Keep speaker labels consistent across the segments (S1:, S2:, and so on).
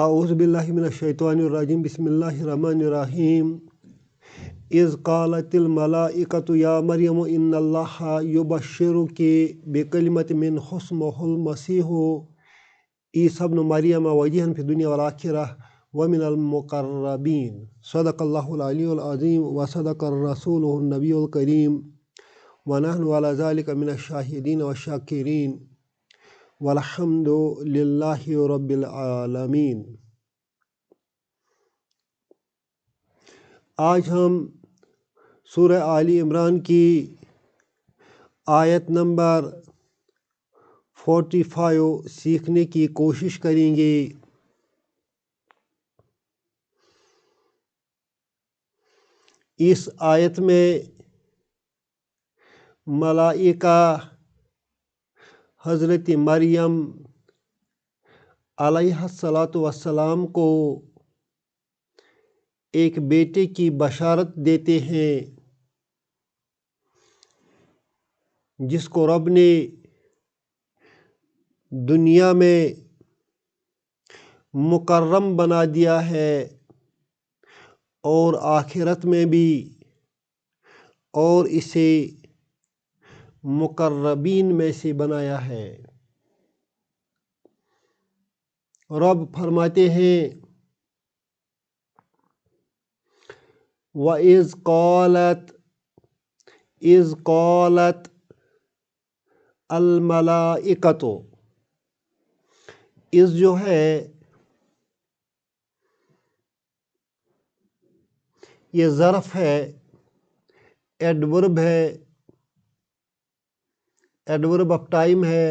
S1: اعوذ باللہ من الشیطان الرجیم بسم اللہ الرحمن الرحیم اذ قالت الملائکۃ یا مریم ان اللہ یبشرک بکلمۃ من اسمہ المسیح عیسی ابن مریم وجیہا فی الدنیا والآخرہ ومن المقربین صدق اللہ العلی العظیم وصدق الرسول النبی الکریم ونحن علی ذلک من الشاہدین والشاکرین والحمد للہ رب العالمین۔ آج ہم سورہ آل عمران کی آیت نمبر 45 سیکھنے کی کوشش کریں گے۔ اس آیت میں ملائکہ حضرت مریم علیہ الصلاۃ والسلام کو ایک بیٹے کی بشارت دیتے ہیں جس کو رب نے دنیا میں مکرم بنا دیا ہے اور آخرت میں بھی، اور اسے مقربین میں سے بنایا ہے۔ رب فرماتے ہیں وَإِذْ قَالَتْ الْمَلَائِکَۃُ، اِذ جو ہے یہ ظرف ہے، ایڈورب ہے، ایڈورب آف ٹائم ہے۔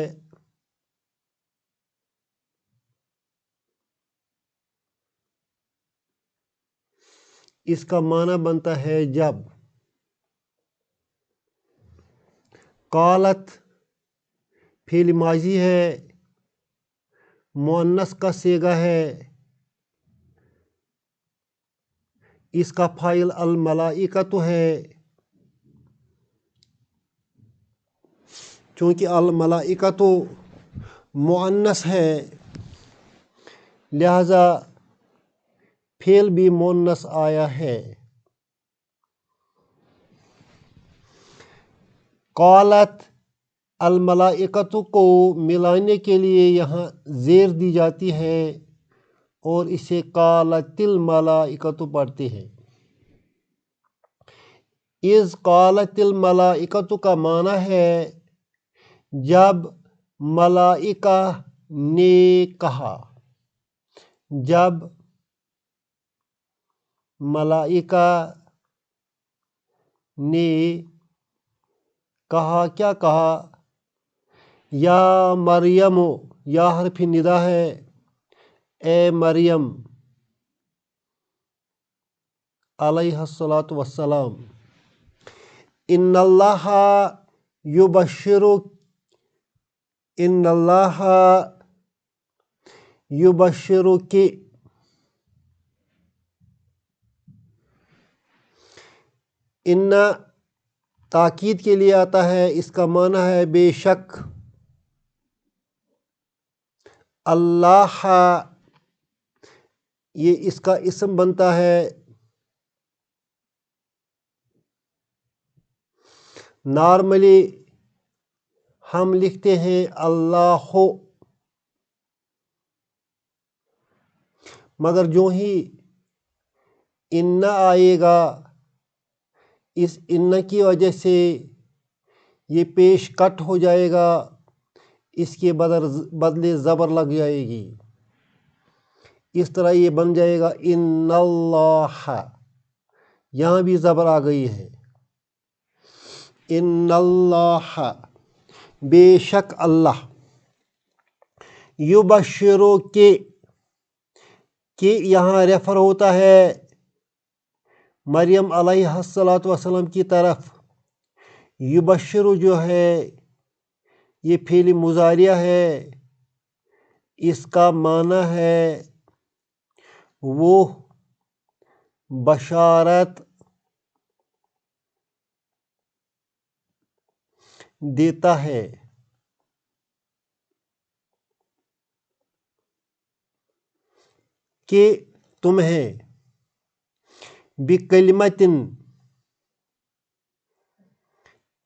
S1: اس کا معنی بنتا ہے جب۔ قالت فعل ماضی ہے، مؤنث کا صیغہ ہے، اس کا فاعل الملائکۃ ہے۔ چونکہ الملائکۃ مؤنث ہے لہذا فعل بھی مؤنث آیا ہے۔ قالت الملائکۃ کو ملانے کے لیے یہاں زیر دی جاتی ہے اور اسے قالت الملائکۃ پڑھتے ہیں۔ اذ قالت الملائکۃ کا معنی ہے جب ملائکہ نے کہا، جب ملائکہ نے کہا، کیا کہا؟ یا مریم، یا حرف ندا ہے، اے مریم علیہ الصلاۃ والسلام، ان اللہ یبشرک، ان تاکید کے لیے آتا ہے، اس کا معنی ہے بے شک۔ اللہ یہ اس کا اسم بنتا ہے۔ نارملی ہم لکھتے ہیں اللہ، مگر جو ہی ان آئے گا اس ان کی وجہ سے یہ پیش کٹ ہو جائے گا، اس کے بدلے زبر لگ جائے گی، اس طرح یہ بن جائے گا ان اللہ۔ یہاں بھی زبر آ گئی ہے، ان اللہ بے شک اللہ، یبشرک کہ یہاں ریفر ہوتا ہے مریم علیہ الصلاۃ والسلام کی طرف۔ یبشر جو ہے یہ فعل مضارع ہے، اس کا معنی ہے وہ بشارت دیتا ہے۔ کہ تمہیں بکلمتن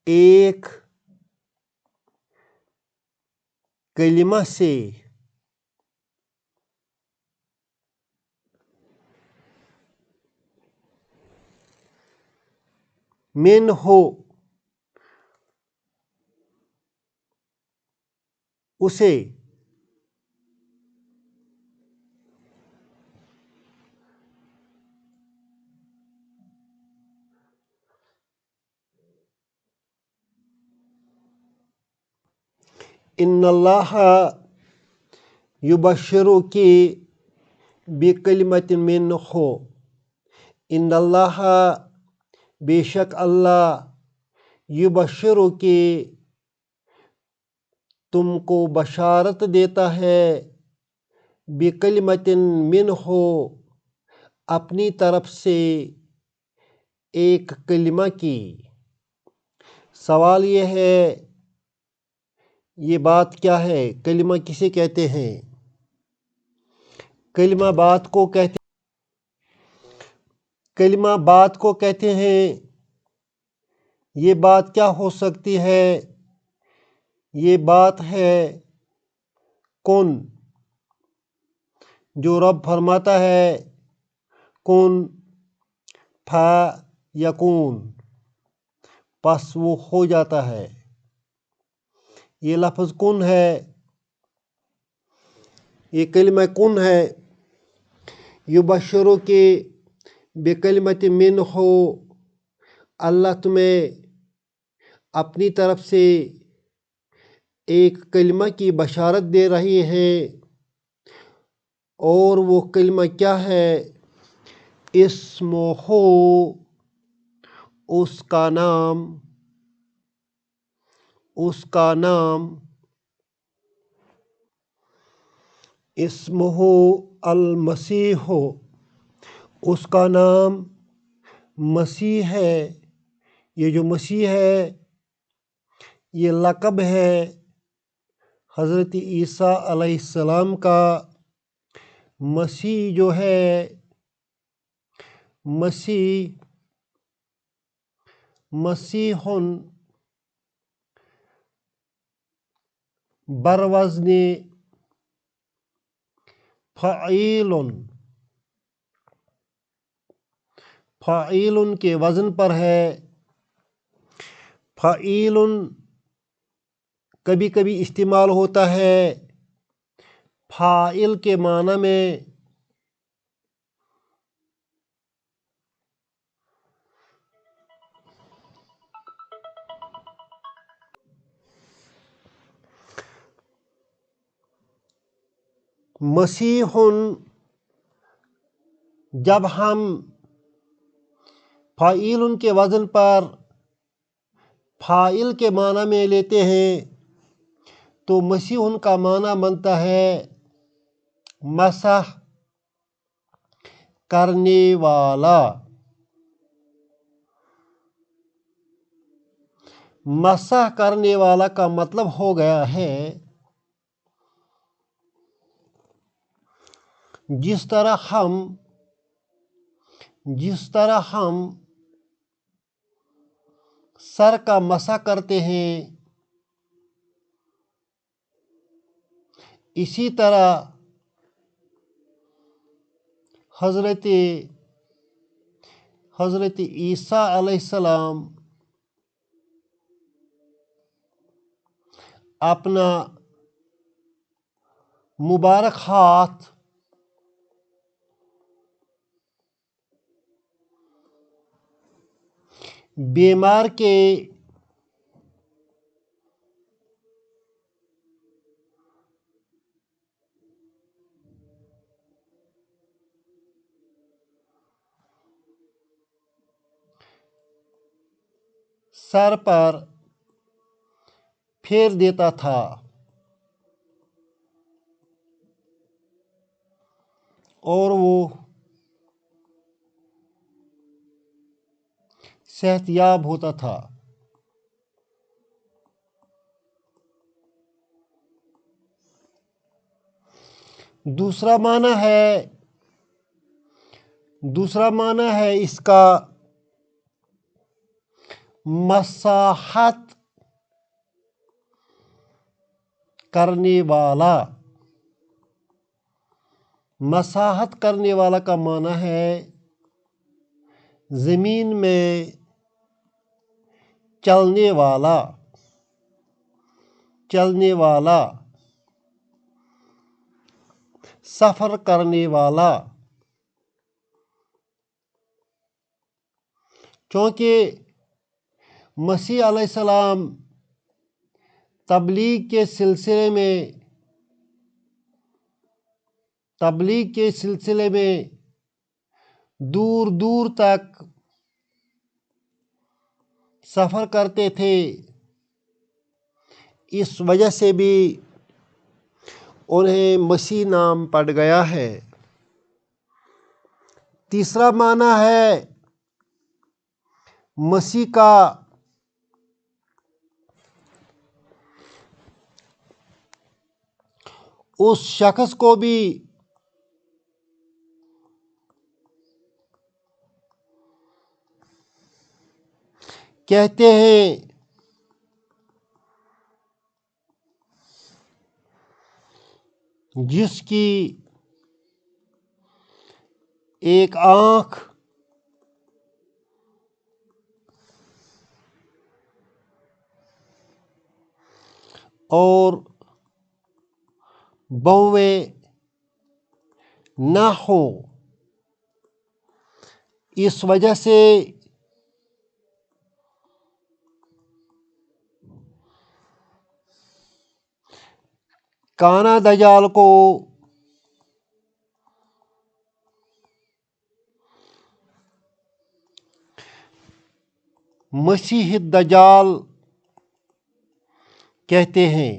S1: ایک کلمہ سے من ہو اسے ان اللہ یبشرک بکلمت من ہو، ان اللہ بے شک اللہ یبشرک تم کو بشارت دیتا ہے بکلمت من ہو اپنی طرف سے ایک کلمہ کی۔ سوال یہ ہے یہ بات کیا ہے؟ کلمہ کسے کہتے ہیں؟ کلمہ بات کو کہتے ہیں۔ یہ بات کیا ہو سکتی ہے؟ یہ بات ہے کن، جو رب فرماتا ہے کن فیکون، پس وہ ہو جاتا ہے۔ یہ لفظ کن ہے، یہ کلمہ کن ہے۔ یبشرک بکلمت من ہو، اللہ تمہیں اپنی طرف سے ایک کلمہ کی بشارت دے رہی ہے، اور وہ کلمہ کیا ہے؟ اسمہ، اس کا نام اسمہ المسیح، اس کا نام مسیح ہے۔ یہ جو مسیح ہے یہ لقب ہے حضرت عیسیٰ علیہ السلام کا۔ مسیح جو ہے، مسیح بروزن فعیل کے وزن پر ہے۔ فعیل کبھی کبھی استعمال ہوتا ہے فاعل کے معنی میں۔ مسیح جب ہم فاعل کے وزن پر فاعل کے معنی میں لیتے ہیں تو مسیح کا معنی بنتا ہے مسح کرنے والا۔ مسح کرنے والا کا مطلب ہو گیا ہے جس طرح ہم سر کا مسح کرتے ہیں، اسی طرح حضرت عیسیٰ علیہ السلام اپنا مبارک ہاتھ بیمار کے سر پر پھیر دیتا تھا، اور وہ صحت یاب ہوتا تھا۔ دوسرا معنی ہے دوسرا معنی ہے اس کا مساحت کرنے والا۔ مساحت کرنے والا کا معنی ہے زمین میں چلنے والا، چلنے والا، سفر کرنے والا۔ چونکہ مسیح علیہ السلام تبلیغ کے سلسلے میں دور دور تک سفر کرتے تھے، اس وجہ سے بھی انہیں مسیح نام پڑ گیا ہے۔ تیسرا معنی ہے مسیح کا اس شخص کو بھی کہتے ہیں جس کی ایک آنکھ اور بویں نہ ہو، اس وجہ سے کانا دجال کو مسیح الدجال کہتے ہیں۔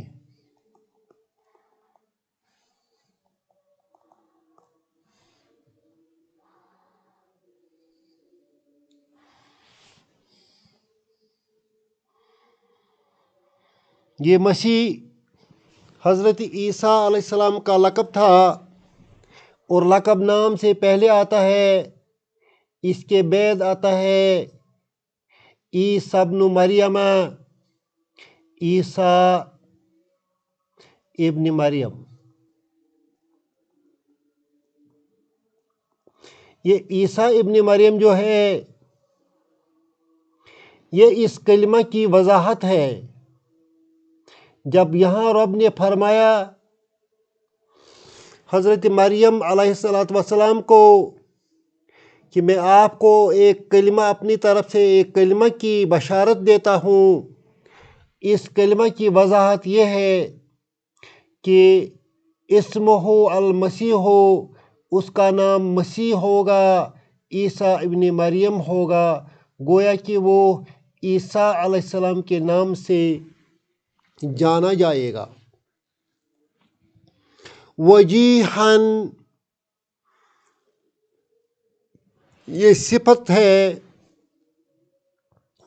S1: یہ مسیح حضرت عیسیٰ علیہ السلام کا لقب تھا، اور لقب نام سے پہلے آتا ہے، اس کے بعد آتا ہے عیسیٰ ابن مریم، عیسیٰ ابن مریم۔ یہ عیسیٰ ابن مریم جو ہے یہ اس کلمہ کی وضاحت ہے۔ جب یہاں رب نے فرمایا حضرت مریم علیہ السلام کو کہ میں آپ کو ایک کلمہ اپنی طرف سے ایک کلمہ کی بشارت دیتا ہوں، اس کلمہ کی وضاحت یہ ہے کہ اسمہ المسیح ہو، اس کا نام مسیح ہوگا، عیسیٰ ابن مریم ہوگا، گویا کہ وہ عیسیٰ علیہ السلام کے نام سے جانا جائے گا۔ وجیحاً یہ صفت ہے،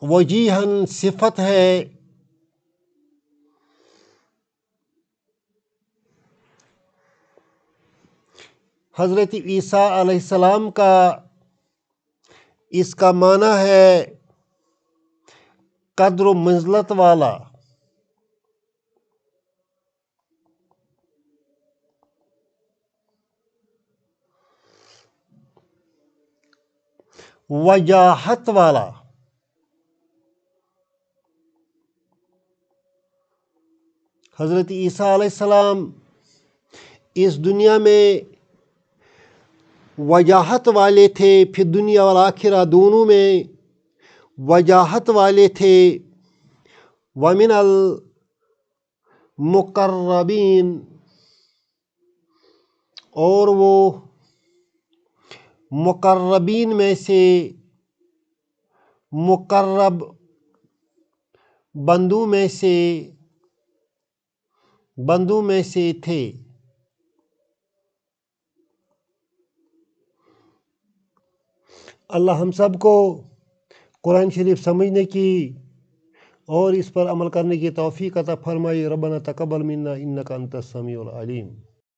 S1: وجیحاً صفت ہے حضرت عیسیٰ علیہ السلام کا۔ اس کا معنی ہے قدر و منزلت والا۔ وجاہت والا۔ حضرت عیسیٰ علیہ السلام اس دنیا میں وجاہت والے تھے، پھر دنیا والآخرہ دونوں میں وجاہت والے تھے۔ ومن المقربین، اور وہ مقربین میں سے، مقرب بندوں میں سے تھے۔ اللہ ہم سب کو قرآن شریف سمجھنے کی اور اس پر عمل کرنے کی توفیق عطا فرمائے۔ ربنا تقبل منا انک انت السمیع العلیم۔